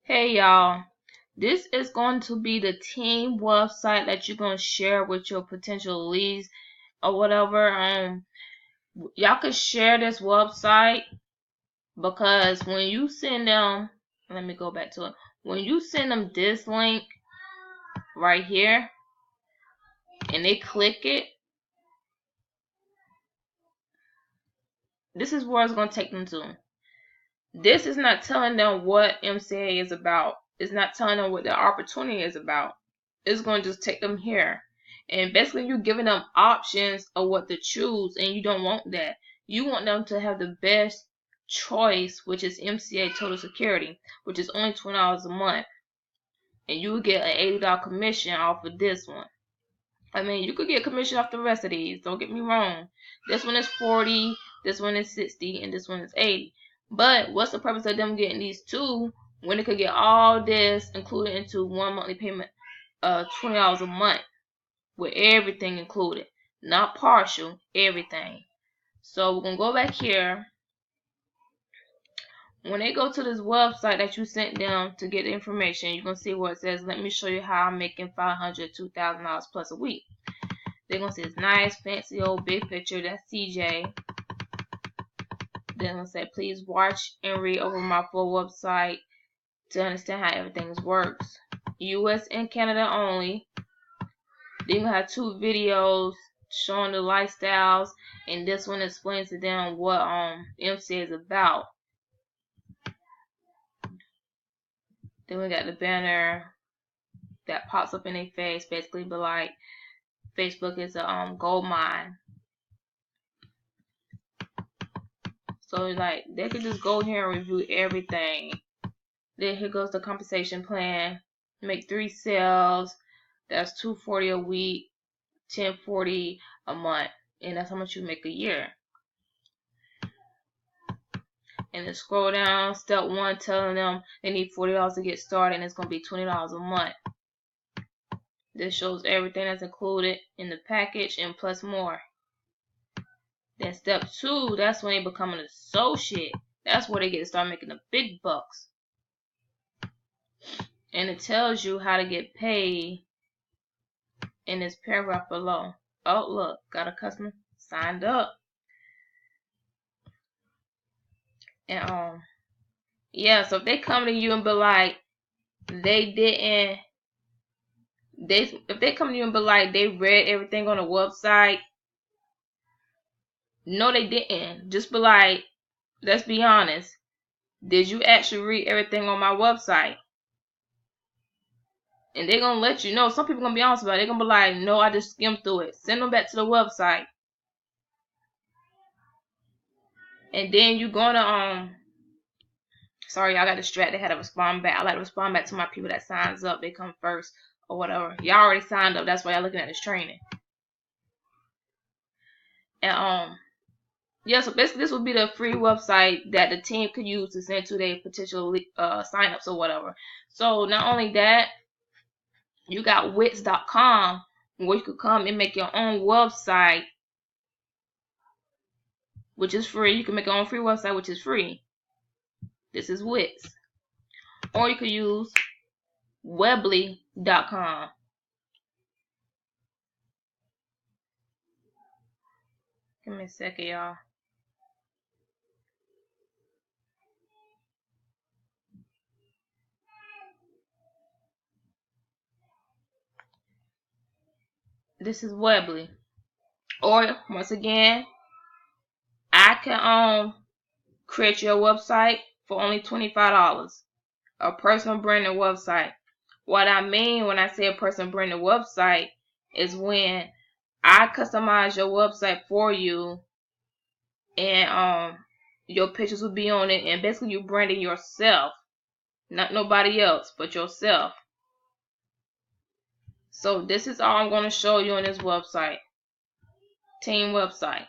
Hey y'all, this is going to be the team website that you're going to share with your potential leads or whatever. Y'all can share this website because when you send them, let me go back to it. When you send them this link right here and they click it, this is where it's going to take them to. This is not telling them what MCA is about. It's not telling them what the opportunity is about. It's going to just take them here. And basically you're giving them options of what to choose, and you don't want that. You want them to have the best choice, which is MCA Total Security, which is only $20 a month. And you will get an $80 commission off of this one. I mean, you could get commission off the rest of these. Don't get me wrong. This one is 40, this one is 60, and this one is 80. But what's the purpose of them getting these two when they could get all this included into one monthly payment of $20 a month with everything included, not partial, everything. So we're gonna go back here. When they go to this website that you sent them to get the information, you're gonna see where it says, "Let me show you how I'm making $500 to $2,000 plus a week." They're gonna say it's nice, fancy, old big picture. That's CJ. Then gonna say, please watch and read over my full website to understand how everything works. US and Canada only. Then you have two videos showing the lifestyles, and this one explains to them what MCA is about. Then we got the banner that pops up in their face, basically, but like Facebook is a gold mine. So like they could just go here and review everything. Then here goes the compensation plan. Make 3 sales. That's $240 a week, $1040 a month, and that's how much you make a year. And then scroll down, step 1, telling them they need $40 to get started, and it's gonna be $20 a month. This shows everything that's included in the package and plus more. Then step 2, that's when they become an associate. That's where they get to start making the big bucks. And it tells you how to get paid in this paragraph below. Oh, look, got a customer signed up. And yeah, so if they come to you and be like if they come to you and be like they read everything on the website, no they didn't. Just be like, let's be honest, did you actually read everything on my website? And they're gonna let you know. Some people gonna be honest about it. They're gonna be like, no, I just skimmed through it. Send them back to the website. And then you're gonna sorry, I got distracted. I had to respond back. I like to respond back to my people that signs up. They come first or whatever. Y'all already signed up. That's why y'all looking at this training. And yeah, so basically this would be the free website that the team could use to send to their potential signups or whatever. So not only that, you got Wix.com where you could come and make your own website, which is free. You can make your own free website, which is free. This is Wix. Or you could use Weebly.com. Give me a second, y'all. This is Weebly. Or once again, I can create your website for only $25. A personal branded website. What I mean when I say a personal branded website is when I customize your website for you, and your pictures will be on it, and basically you branding yourself, not nobody else but yourself. So this is all I'm going to show you on this website, team website.